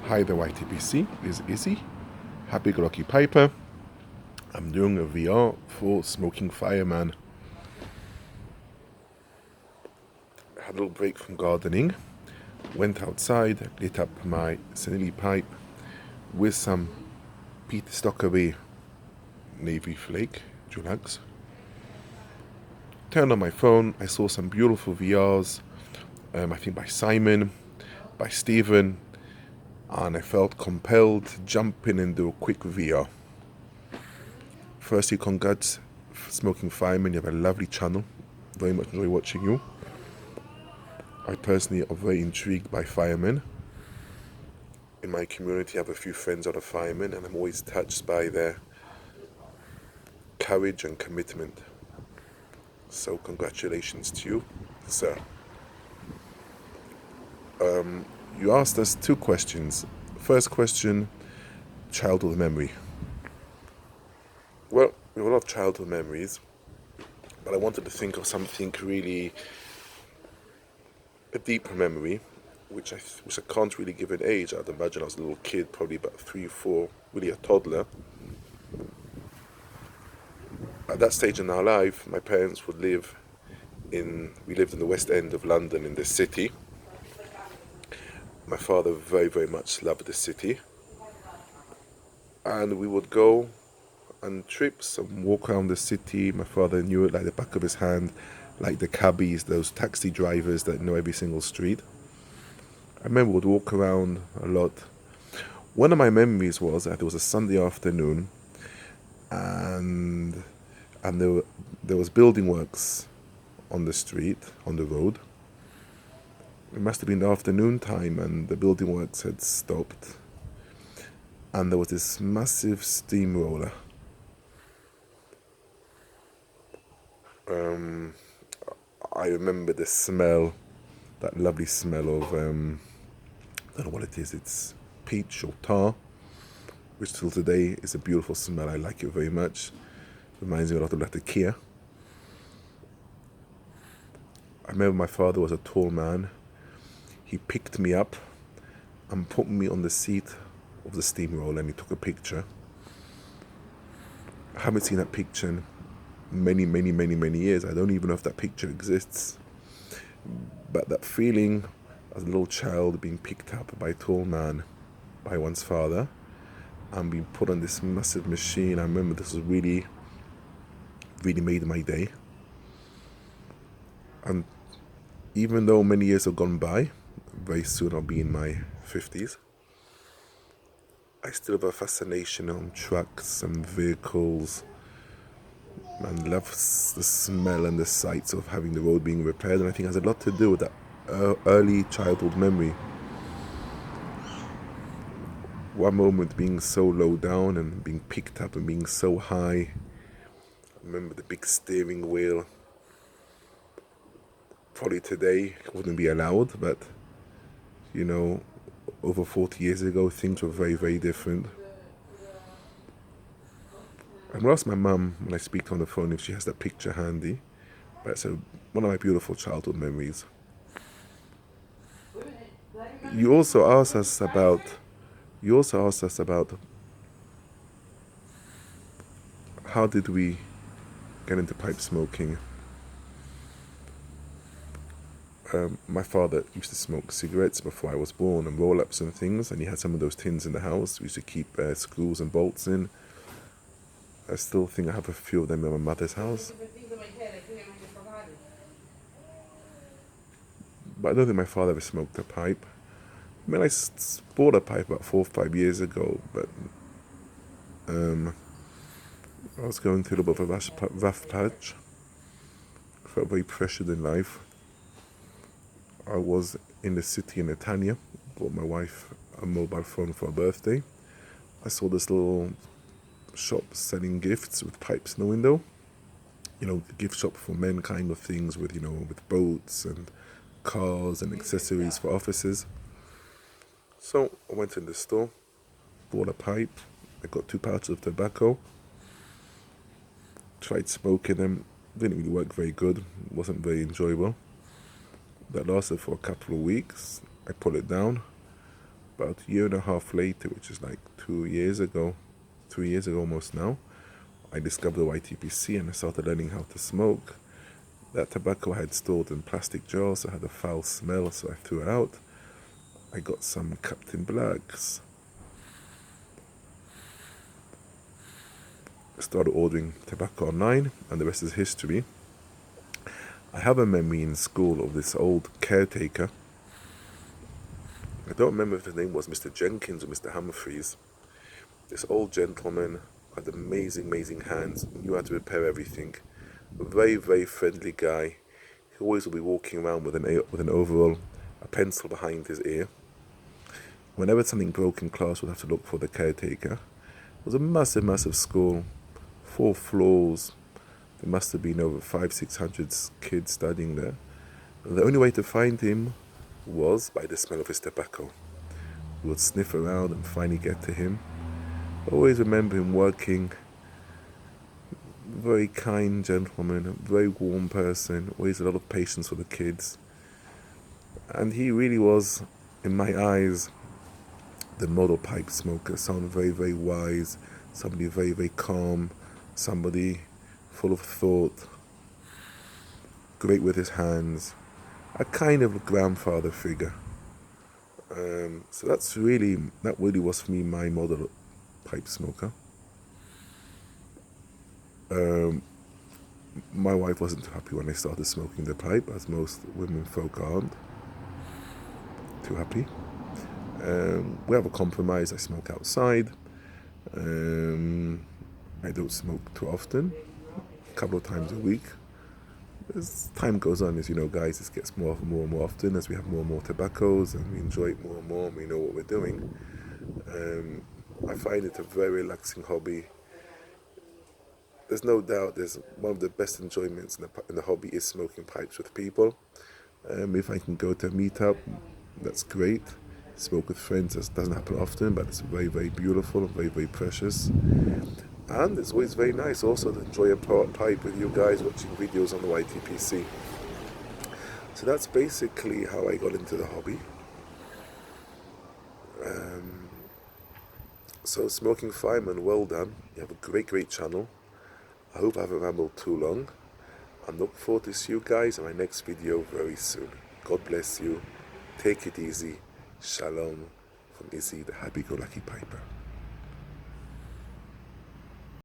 Hi there YTPC, this is Izzy, Happy Go Lucky Piper. I'm doing a VR for Smoking Fireman. I had a little break from gardening, went outside, lit up my senility pipe with some Peter Stockery Navy Flake Dulags. Turned on my phone, I saw some beautiful VRs, I think by Simon, by Stephen, and I felt compelled to jump in and do a quick VR. Firstly, congrats, Smoking Fireman, you have a lovely channel. Very much enjoy watching you. I personally am very intrigued by firemen. In my community, I have a few friends that are firemen, and I'm always touched by their courage and commitment. So congratulations to you, sir. You asked us two questions. First question, childhood memory. Well, we have a lot of childhood memories, but I wanted to think of something really, a deeper memory, which I can't really give an age. I'd imagine I was a little kid, probably about 3 or 4, really a toddler. At that stage in our life, my parents would we lived in the West End of London, in the city. My father very, very much loved the city. And we would go on trips and walk around the city. My father knew it like the back of his hand, like the cabbies, those taxi drivers that know every single street. I remember we would walk around a lot. One of my memories was that it was a Sunday afternoon, and there was building works on the street, on the road. It must have been the afternoon time, and the building works had stopped. And there was this massive steamroller. I remember the smell, that lovely smell of, I don't know what it is, it's peach or tar, which till today is a beautiful smell. I like it very much. Reminds me a lot of Latakia. I remember my father was a tall man. He picked me up and put me on the seat of the steamroller, and he took a picture. I haven't seen that picture in many years. I don't even know if that picture exists. But that feeling as a little child being picked up by a tall man, by one's father, and being put on this massive machine, I remember this was really made my day. And even though many years have gone by, very soon I'll be in my 50s, I still have a fascination on trucks and vehicles, and love the smell and the sights of having the road being repaired. And I think it has a lot to do with that early childhood memory. One moment being so low down and being picked up and being so high. I remember the big steering wheel. Probably today it wouldn't be allowed, but over 40 years ago things were very, very different. I'm going to ask my mum when I speak on the phone if she has that picture handy. But it's one of my beautiful childhood memories. You also asked us about how did we get into pipe smoking. My father used to smoke cigarettes before I was born, and roll-ups and things, and he had some of those tins in the house. We used to keep screws and bolts in. I still think I have a few of them in my mother's house. But I don't think my father ever smoked a pipe. I mean, I bought a pipe about 4 or 5 years ago, but I was going through a little bit of a rough patch. I felt very pressured in life. I was in the city in Netanya, bought my wife a mobile phone for her birthday. I saw this little shop selling gifts with pipes in the window. The gift shop for men kind of things with boats and cars and accessories for offices. So I went in the store, bought a pipe. I got 2 pouches of tobacco. Tried smoking them. Didn't really work very good. Wasn't very enjoyable. That lasted for a couple of weeks. I put it down. About a year and a half later, which is like 2 years ago, 3 years ago almost now, I discovered the YTPC and I started learning how to smoke. That tobacco I had stored in plastic jars, so it had a foul smell, so I threw it out. I got some Captain Blacks. I started ordering tobacco online, and the rest is history. I have a memory in school of this old caretaker. I don't remember if his name was Mr. Jenkins or Mr. Humphreys. This old gentleman had amazing, amazing hands, knew how to repair everything. A very, very friendly guy. He always would be walking around with an overall, a pencil behind his ear. Whenever something broke in class, we'd have to look for the caretaker. It was a massive, massive school, 4 floors. There must have been over 500-600 kids studying there. And the only way to find him was by the smell of his tobacco. We would sniff around and finally get to him. I always remember him working. Very kind gentleman, a very warm person, always a lot of patience for the kids. And he really was, in my eyes, the model pipe smoker. Someone very, very wise, somebody very, very calm, somebody full of thought, great with his hands, a kind of grandfather figure. So that really was for me my model pipe smoker. My wife wasn't too happy when I started smoking the pipe, as most women folk aren't too happy. We have a compromise. I smoke outside. I don't smoke too often, a couple of times a week. As time goes on, as you know, guys, this gets more and more often as we have more and more tobaccos and we enjoy it more and more and we know what we're doing. I find it a very relaxing hobby. There's no doubt there's one of the best enjoyments in the hobby is smoking pipes with people. If I can go to a meetup, that's great. Smoke with friends, that doesn't happen often, but it's very, very beautiful and very, very precious. And it's always very nice also to enjoy a pipe with you guys watching videos on the YTPC. So that's basically how I got into the hobby. So Smoking Fireman, well done. You have a great, great channel. I hope I haven't rambled too long. I look forward to see you guys in my next video very soon. God bless you. Take it easy. Shalom from Izzy, the happy-go-lucky piper.